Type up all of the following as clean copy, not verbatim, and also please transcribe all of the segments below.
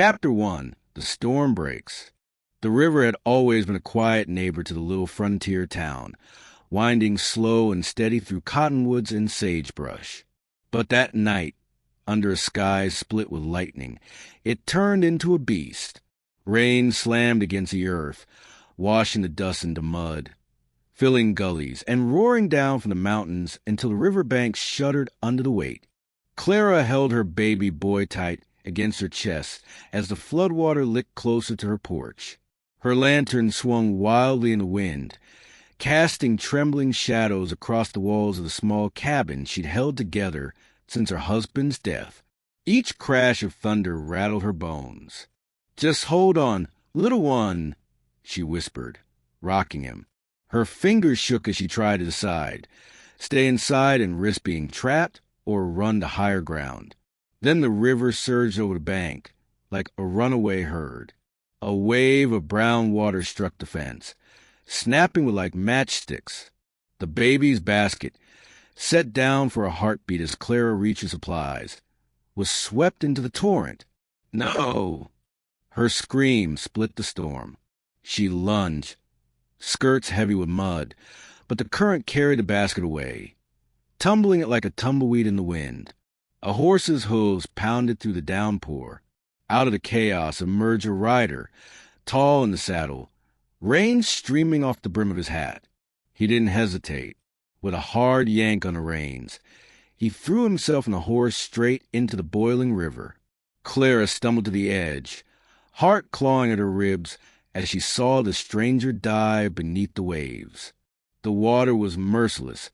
Chapter 1. The Storm Breaks. The river had always been a quiet neighbor to the little frontier town, winding slow and steady through cottonwoods and sagebrush. But that night, under a sky split with lightning, it turned into a beast. Rain slammed against the earth, washing the dust into mud, filling gullies, and roaring down from the mountains until the riverbank shuddered under the weight. Clara held her baby boy tight against her chest as the floodwater licked closer to her porch. Her lantern swung wildly in the wind, casting trembling shadows across the walls of the small cabin she'd held together since her husband's death. Each crash of thunder rattled her bones. "Just hold on, little one," she whispered, rocking him. Her fingers shook as she tried to decide, stay inside and risk being trapped or run to higher ground. Then the river surged over the bank like a runaway herd. A wave of brown water struck the fence, snapping with like matchsticks. The baby's basket, set down for a heartbeat as Clara reached her supplies, was swept into the torrent. No! Her scream split the storm. She lunged, skirts heavy with mud, but the current carried the basket away, tumbling it like a tumbleweed in the wind. A horse's hooves pounded through the downpour. Out of the chaos emerged a rider, tall in the saddle, rain streaming off the brim of his hat. He didn't hesitate. With a hard yank on the reins, he threw himself and the horse straight into the boiling river. Clara stumbled to the edge, heart clawing at her ribs as she saw the stranger dive beneath the waves. The water was merciless,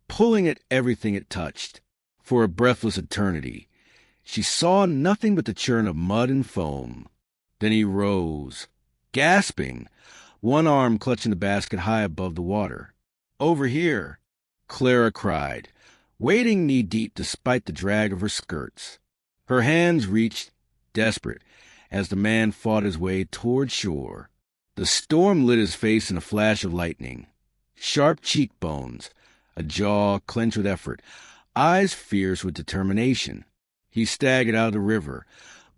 pulling at everything it touched. For a breathless eternity, she saw nothing but the churn of mud and foam. Then he rose, gasping, one arm clutching the basket high above the water. "Over here," Clara cried, wading knee-deep despite the drag of her skirts. Her hands reached, desperate, as the man fought his way toward shore. The storm lit his face in a flash of lightning. Sharp cheekbones, a jaw clenched with effort, eyes fierce with determination. He staggered out of the river,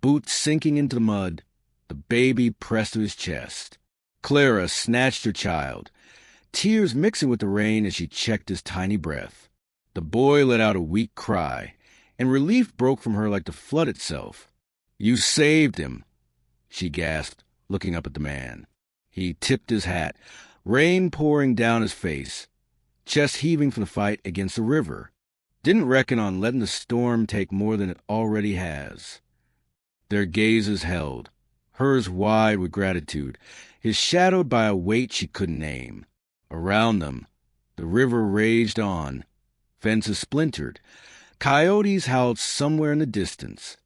boots sinking into the mud, the baby pressed to his chest. Clara snatched her child, tears mixing with the rain as she checked his tiny breath. The boy let out a weak cry, and relief broke from her like the flood itself. "You saved him," she gasped, looking up at the man. He tipped his hat, rain pouring down his face, chest heaving from the fight against the river. Didn't reckon on letting the storm take more than it already has. Their gazes held, hers wide with gratitude, his shadowed by a weight she couldn't name. Around them, the river raged on, fences splintered, coyotes howled somewhere in the distance.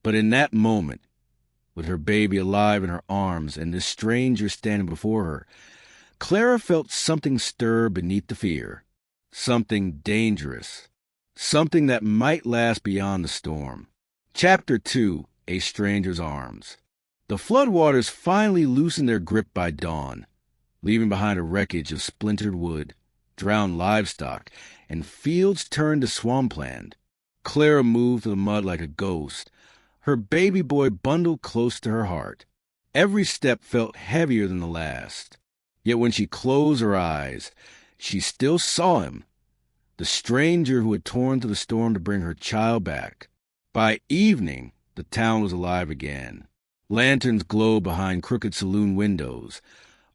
But in that moment, with her baby alive in her arms and this stranger standing before her, Clara felt something stir beneath the fear, something dangerous. Something that might last beyond the storm. Chapter 2. A Stranger's Arms. The floodwaters finally loosened their grip by dawn, leaving behind a wreckage of splintered wood, drowned livestock, and fields turned to swampland. Clara moved through the mud like a ghost, her baby boy bundled close to her heart. Every step felt heavier than the last. Yet when she closed her eyes, she still saw him, the stranger who had torn through the storm to bring her child back. By evening, the town was alive again. Lanterns glowed behind crooked saloon windows.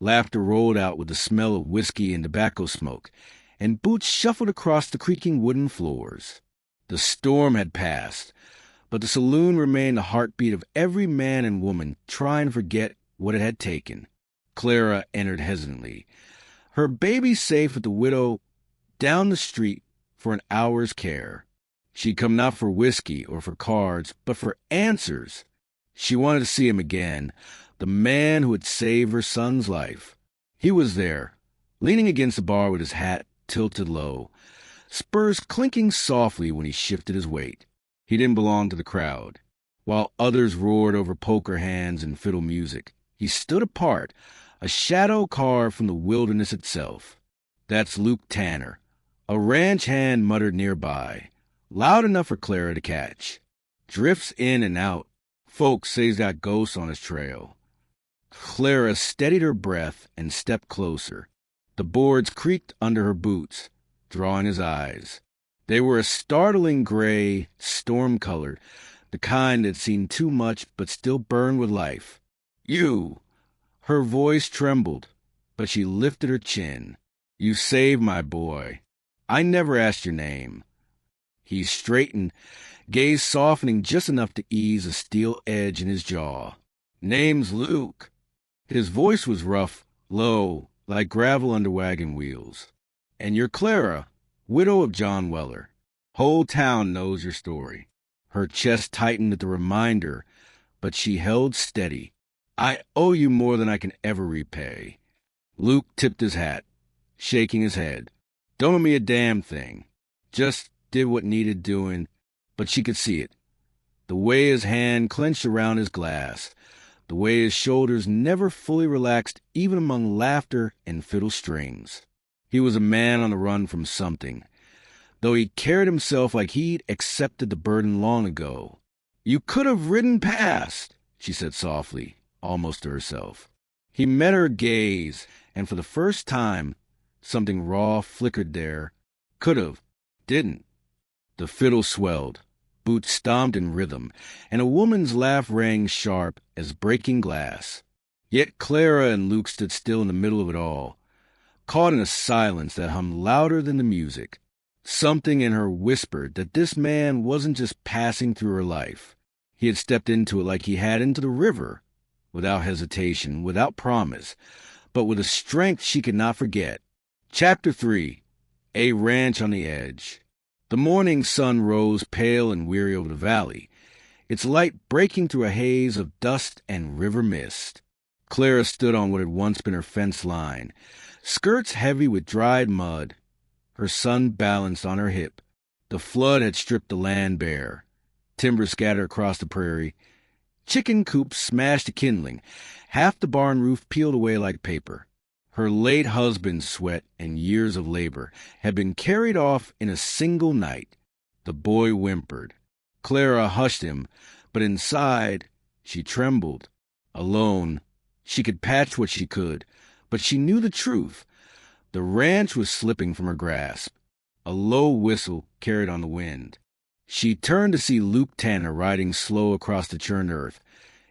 Laughter rolled out with the smell of whiskey and tobacco smoke, and boots shuffled across the creaking wooden floors. The storm had passed, but the saloon remained the heartbeat of every man and woman trying to forget what it had taken. Clara entered hesitantly, her baby safe with the widow down the street for an hour's care. She'd come not for whiskey or for cards, but for answers. She wanted to see him again, the man who had saved her son's life. He was there, leaning against the bar with his hat tilted low, spurs clinking softly when he shifted his weight. He didn't belong to the crowd. While others roared over poker hands and fiddle music, he stood apart, a shadow carved from the wilderness itself. "That's Luke Tanner," a ranch hand muttered nearby, loud enough for Clara to catch. "Drifts in and out, Folks say he's got ghosts on his trail. Clara steadied her breath and stepped closer. The boards creaked under her boots, drawing his eyes. They were a startling gray, storm-colored, the kind that'd seen too much but still burned with life. You! Her voice trembled, but she lifted her chin. You saved my boy. I never asked your name. He straightened, gaze softening just enough to ease a steel edge in his jaw. Name's Luke. His voice was rough, low, like gravel under wagon wheels. And you're Clara, widow of John Weller. Whole town knows your story. Her chest tightened at the reminder, but she held steady. I owe you more than I can ever repay. Luke tipped his hat, shaking his head. Don't owe me a damn thing. Just did what needed doing, but she could see it. The way his hand clenched around his glass, the way his shoulders never fully relaxed even among laughter and fiddle strings. He was a man on the run from something, though he carried himself like he'd accepted the burden long ago. You could have ridden past, she said softly, almost to herself. He met her gaze, and for the first time, something raw flickered there. Could have, didn't. The fiddle swelled, boots stomped in rhythm, and a woman's laugh rang sharp as breaking glass. Yet Clara and Luke stood still in the middle of it all, caught in a silence that hummed louder than the music. Something in her whispered that this man wasn't just passing through her life. He had stepped into it like he had into the river, without hesitation, without promise, but with a strength she could not forget. Chapter 3. A Ranch on the Edge. The morning sun rose pale and weary over the valley, its light breaking through a haze of dust and river mist. Clara stood on what had once been her fence line, skirts heavy with dried mud, her son balanced on her hip. The flood had stripped the land bare. Timber scattered across the prairie. Chicken coops smashed to kindling. Half the barn roof peeled away like paper. Her late husband's sweat and years of labor had been carried off in a single night. The boy whimpered. Clara hushed him, but inside she trembled. Alone, she could patch what she could, but she knew the truth. The ranch was slipping from her grasp. A low whistle carried on the wind. She turned to see Luke Tanner riding slow across the churned earth,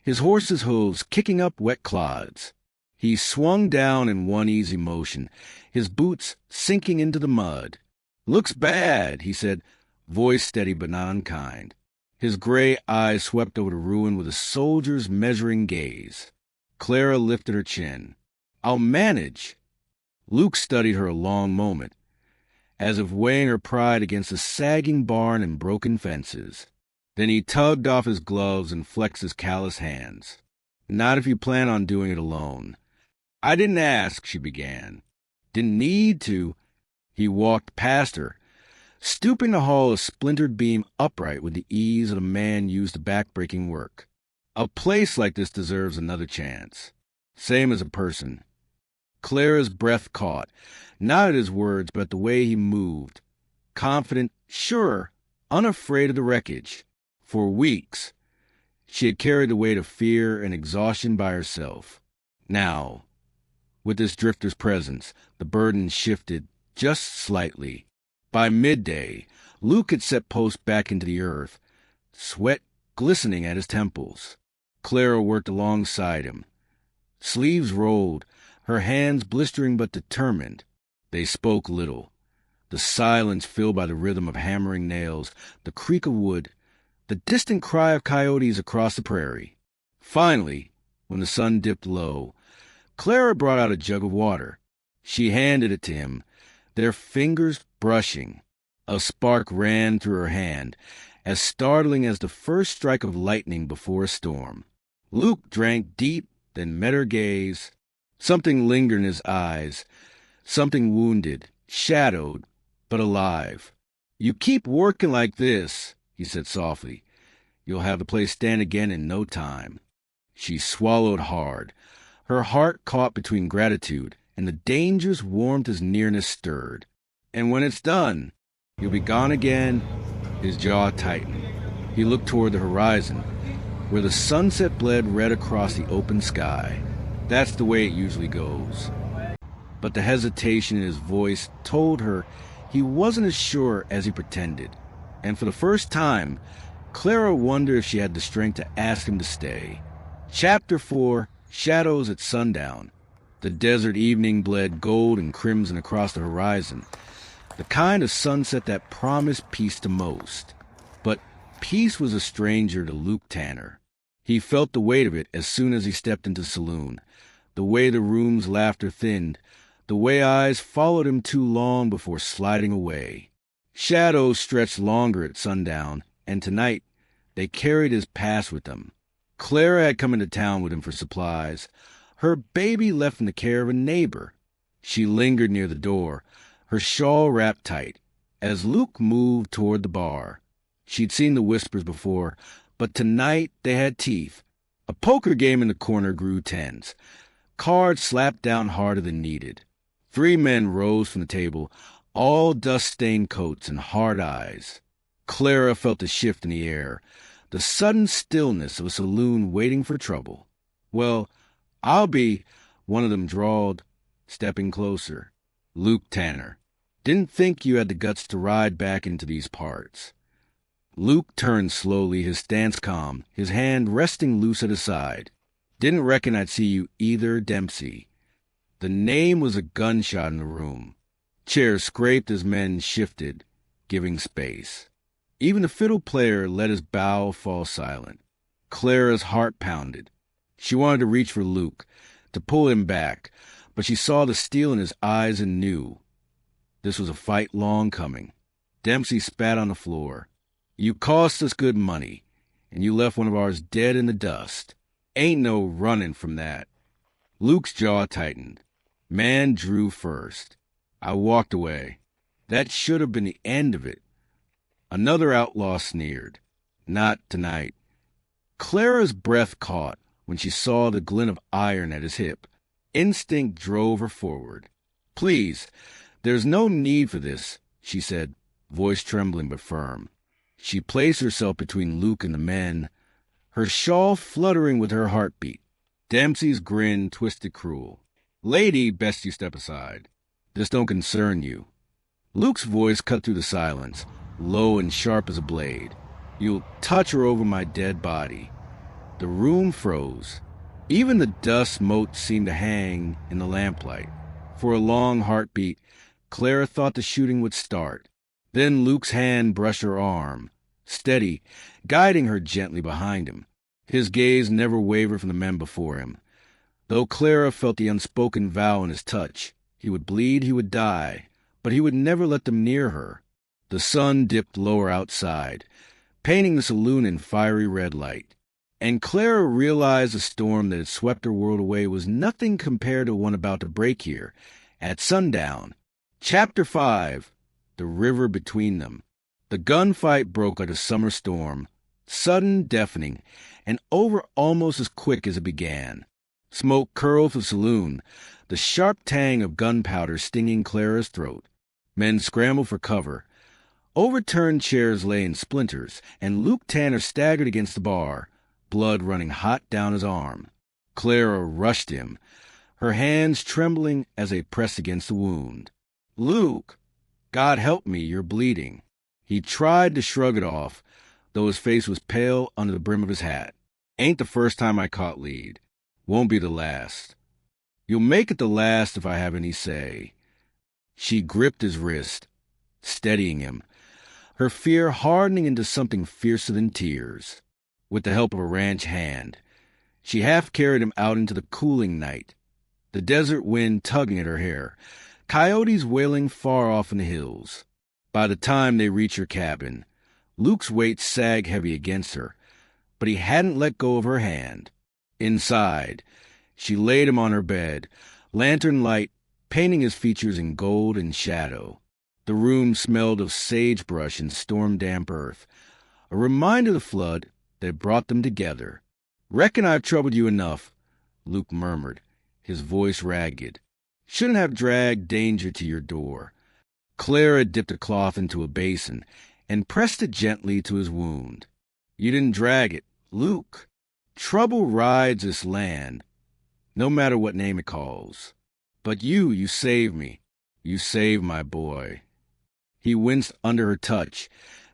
his horse's hooves kicking up wet clods. He swung down in one easy motion, his boots sinking into the mud. Looks bad, he said, voice steady but not unkind. His gray eyes swept over the ruin with a soldier's measuring gaze. Clara lifted her chin. I'll manage. Luke studied her a long moment, as if weighing her pride against the sagging barn and broken fences. Then he tugged off his gloves and flexed his callous hands. Not if you plan on doing it alone. I didn't ask, she began. Didn't need to. He walked past her, stooping to haul a splintered beam upright with the ease of a man used to back-breaking work. A place like this deserves another chance. Same as a person. Clara's breath caught, not at his words, but at the way he moved. Confident, sure, unafraid of the wreckage. For weeks, she had carried the weight of fear and exhaustion by herself. Now, with this drifter's presence, the burden shifted just slightly. By midday, Luke had set post back into the earth, sweat glistening at his temples. Clara worked alongside him. Sleeves rolled, her hands blistering but determined. They spoke little. The silence filled by the rhythm of hammering nails, the creak of wood, the distant cry of coyotes across the prairie. Finally, when the sun dipped low, Clara brought out a jug of water. She handed it to him, their fingers brushing. A spark ran through her hand, as startling as the first strike of lightning before a storm. Luke drank deep, then met her gaze. Something lingered in his eyes, something wounded, shadowed, but alive. You keep working like this, he said softly. You'll have the place stand again in no time. She swallowed hard. Her heart caught between gratitude and the dangerous warmth his nearness stirred. And when it's done, you'll be gone again. His jaw tightened. He looked toward the horizon. where the sunset bled red across the open sky. That's the way it usually goes. But the hesitation in his voice told her he wasn't as sure as he pretended. And for the first time, Clara wondered if she had the strength to ask him to stay. Chapter 4, Shadows at Sundown. The desert evening bled gold and crimson across the horizon, the kind of sunset that promised peace to most. But peace was a stranger to Luke Tanner. He felt the weight of it as soon as he stepped into the saloon, the way the room's laughter thinned, the way eyes followed him too long before sliding away. Shadows stretched longer at sundown, and tonight they carried his past with them. Clara had come into town with him for supplies, her baby left in the care of a neighbor. She lingered near the door, her shawl wrapped tight, as Luke moved toward the bar. She'd seen the whispers before, but tonight they had teeth. A poker game in the corner grew tense. Cards slapped down harder than needed. 3 men rose from the table, all dust-stained coats and hard eyes. Clara felt a shift in the air, the sudden stillness of a saloon waiting for trouble. "Well, I'll be," one of them drawled, stepping closer. "Luke Tanner. Didn't think you had the guts to ride back into these parts." Luke turned slowly, his stance calm, his hand resting loose at his side. "Didn't reckon I'd see you either, Dempsey." The name was a gunshot in the room. Chairs scraped as men shifted, giving space. Even the fiddle player let his bow fall silent. Clara's heart pounded. She wanted to reach for Luke, to pull him back, but she saw the steel in his eyes and knew. This was a fight long coming. Dempsey spat on the floor. "You cost us good money, and you left one of ours dead in the dust. Ain't no running from that." Luke's jaw tightened. Man drew first. I walked away. That should have been the end of it. Another outlaw sneered. "Not tonight." Clara's breath caught when she saw the glint of iron at his hip. Instinct drove her forward. "Please, there's no need for this," she said, voice trembling but firm. She placed herself between Luke and the men, her shawl fluttering with her heartbeat. Dempsey's grin twisted cruel. "Lady, best you step aside. This don't concern you." Luke's voice cut through the silence, low and sharp as a blade. "You'll touch her over my dead body." The room froze. Even the dust mote seemed to hang in the lamplight. For a long heartbeat, Clara thought the shooting would start. Then Luke's hand brushed her arm, steady, guiding her gently behind him. His gaze never wavered from the men before him. Though Clara felt the unspoken vow in his touch, he would bleed, he would die, but he would never let them near her. The sun dipped lower outside, painting the saloon in fiery red light. And Clara realized the storm that had swept her world away was nothing compared to one about to break here, at sundown. Chapter 5, The River Between Them. The gunfight broke like a summer storm, sudden, deafening, and over almost as quick as it began. Smoke curled from the saloon, the sharp tang of gunpowder stinging Clara's throat. Men scrambled for cover. Overturned chairs lay in splinters, and Luke Tanner staggered against the bar, blood running hot down his arm. Clara rushed him, her hands trembling as they pressed against the wound. "Luke, God help me, you're bleeding." He tried to shrug it off, though his face was pale under the brim of his hat. "Ain't the first time I caught lead. Won't be the last." "You'll make it the last if I have any say." She gripped his wrist, steadying him, her fear hardening into something fiercer than tears. With the help of a ranch hand, she half carried him out into the cooling night, the desert wind tugging at her hair, coyotes wailing far off in the hills. By the time they reached her cabin, Luke's weight sagged heavy against her, but he hadn't let go of her hand. Inside, she laid him on her bed, lantern light painting his features in gold and shadow. The room smelled of sagebrush and storm-damp earth, a reminder of the flood that brought them together. "Reckon I've troubled you enough," Luke murmured, his voice ragged. "Shouldn't have dragged danger to your door." Clara dipped a cloth into a basin and pressed it gently to his wound. "You didn't drag it, Luke." Trouble rides this land, no matter what name it calls. But you saved me. You saved my boy. He winced under her touch,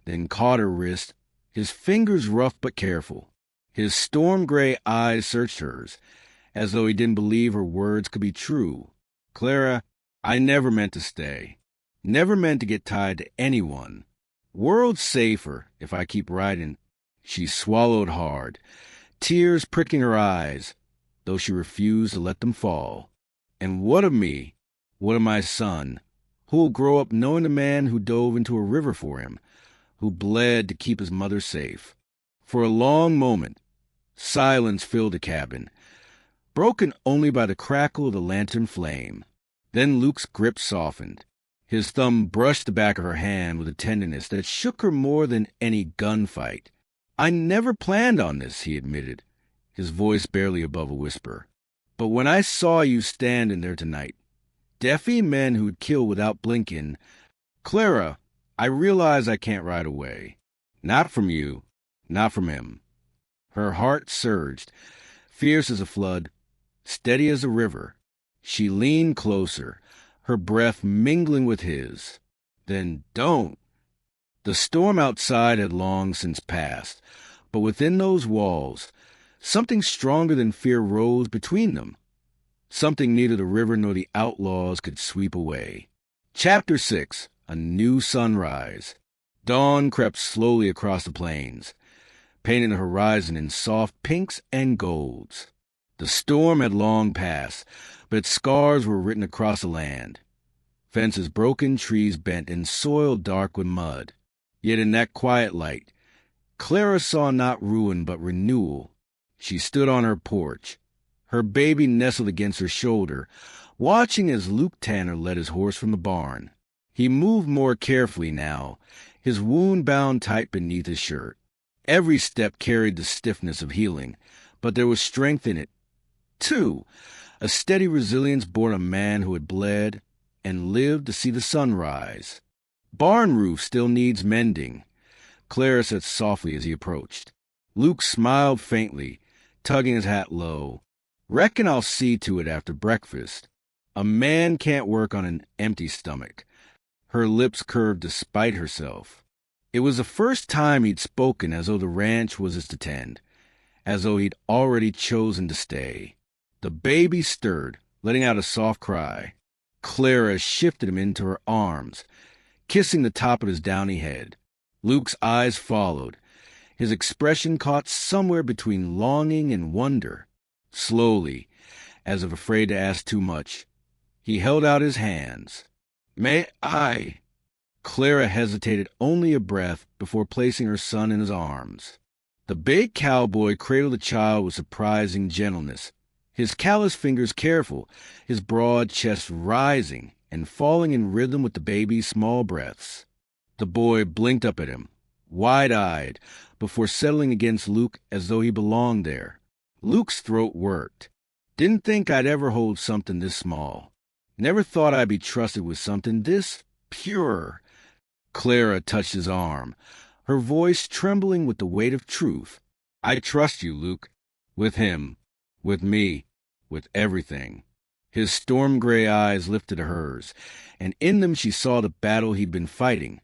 then caught her wrist, his fingers rough but careful. His storm-gray eyes searched hers, as though he didn't believe her words could be true. Clara, I never meant to stay. Never meant to get tied to anyone. World's safer if I keep riding. She swallowed hard, tears pricking her eyes, though she refused to let them fall. And what of me? What of my son, who'll grow up knowing the man who dove into a river for him, who bled to keep his mother safe? For a long moment, silence filled the cabin, broken only by the crackle of the lantern flame. Then Luke's grip softened. His thumb brushed the back of her hand with a tenderness that shook her more than any gunfight. I never planned on this, he admitted, his voice barely above a whisper. But when I saw you standing there tonight, deafy men who'd kill without blinking, Clara, I realize I can't ride away. Not from you, not from him. Her heart surged, fierce as a flood, steady as a river. She leaned closer, her breath mingling with his. Then don't. The storm outside had long since passed, but within those walls, something stronger than fear rose between them. Something neither the river nor the outlaws could sweep away. Chapter 6. A New Sunrise. Dawn crept slowly across the plains, painting the horizon in soft pinks and golds. The storm had long passed, but its scars were written across the land. Fences broken, trees bent, and soil dark with mud. Yet in that quiet light, Clara saw not ruin but renewal. She stood on her porch, her baby nestled against her shoulder, watching as Luke Tanner led his horse from the barn. He moved more carefully now, his wound bound tight beneath his shirt. Every step carried the stiffness of healing, but there was strength in it, too, a steady resilience born of a man who had bled and lived to see the sun rise. Barn roof still needs mending, Clara said softly as he approached. Luke smiled faintly, tugging his hat low. Reckon I'll see to it after breakfast. A man can't work on an empty stomach. Her lips curved despite herself. It was the first time he'd spoken as though the ranch was his to tend, as though he'd already chosen to stay. The baby stirred, letting out a soft cry. Clara shifted him into her arms, kissing the top of his downy head. Luke's eyes followed, his expression caught somewhere between longing and wonder. Slowly, as if afraid to ask too much, he held out his hands. May I? Clara hesitated only a breath before placing her son in his arms. The big cowboy cradled the child with surprising gentleness, his calloused fingers careful, his broad chest rising and falling in rhythm with the baby's small breaths. The boy blinked up at him, wide-eyed, before settling against Luke as though he belonged there. Luke's throat worked. Didn't think I'd ever hold something this small. Never thought I'd be trusted with something this pure. Clara touched his arm, her voice trembling with the weight of truth. I trust you, Luke. With him. With me. With everything. His storm-gray eyes lifted to hers, and in them she saw the battle he'd been fighting,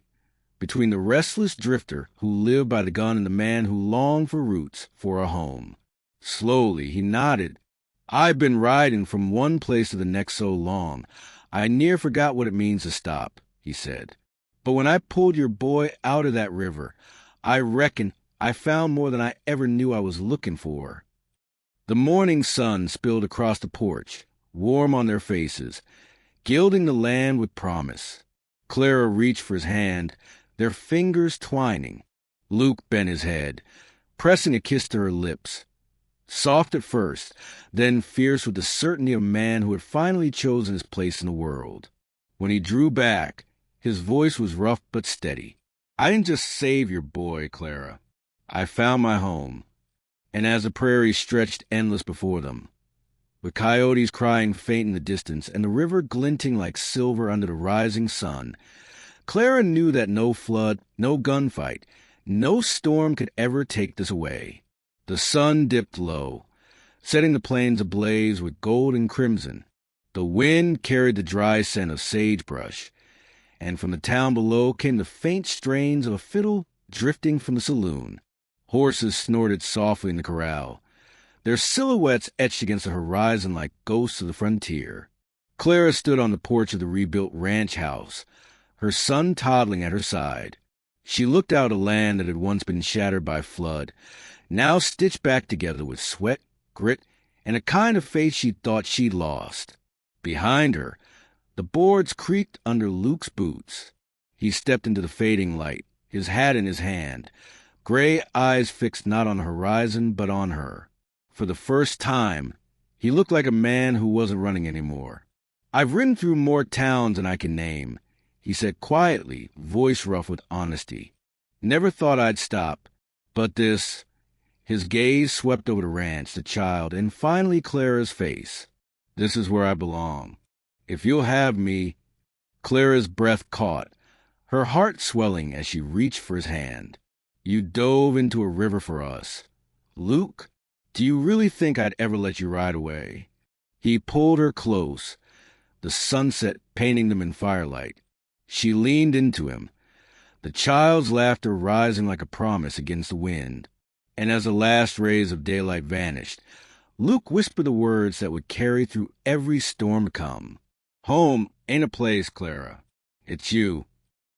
between the restless drifter who lived by the gun and the man who longed for roots, for a home. Slowly he nodded. I've been riding from one place to the next so long, I near forgot what it means to stop, he said. But when I pulled your boy out of that river, I reckon I found more than I ever knew I was looking for. The morning sun spilled across the porch, warm on their faces, gilding the land with promise. Clara reached for his hand, their fingers twining. Luke bent his head, pressing a kiss to her lips. Soft at first, then fierce with the certainty of a man who had finally chosen his place in the world. When he drew back, his voice was rough but steady. I didn't just save your boy, Clara. I found my home. And as the prairie stretched endless before them, with coyotes crying faint in the distance and the river glinting like silver under the rising sun, Clara knew that no flood, no gunfight, no storm could ever take this away. The sun dipped low, setting the plains ablaze with gold and crimson. The wind carried the dry scent of sagebrush, and from the town below came the faint strains of a fiddle drifting from the saloon. Horses snorted softly in the corral, their silhouettes etched against the horizon like ghosts of the frontier. Clara stood on the porch of the rebuilt ranch house, her son toddling at her side. She looked out a land that had once been shattered by flood, now stitched back together with sweat, grit, and a kind of faith she'd thought she'd lost. Behind her, the boards creaked under Luke's boots. He stepped into the fading light, his hat in his hand, gray eyes fixed not on the horizon but on her. For the first time, he looked like a man who wasn't running anymore. "I've ridden through more towns than I can name," he said quietly, voice rough with honesty. "Never thought I'd stop, but this—" His gaze swept over the ranch, the child, and finally Clara's face. "This is where I belong. If you'll have me—" Clara's breath caught, her heart swelling as she reached for his hand. "You dove into a river for us. Luke, do you really think I'd ever let you ride away?" He pulled her close, the sunset painting them in firelight. She leaned into him, the child's laughter rising like a promise against the wind. And as the last rays of daylight vanished, Luke whispered the words that would carry through every storm to come. "Home ain't a place, Clara. It's you.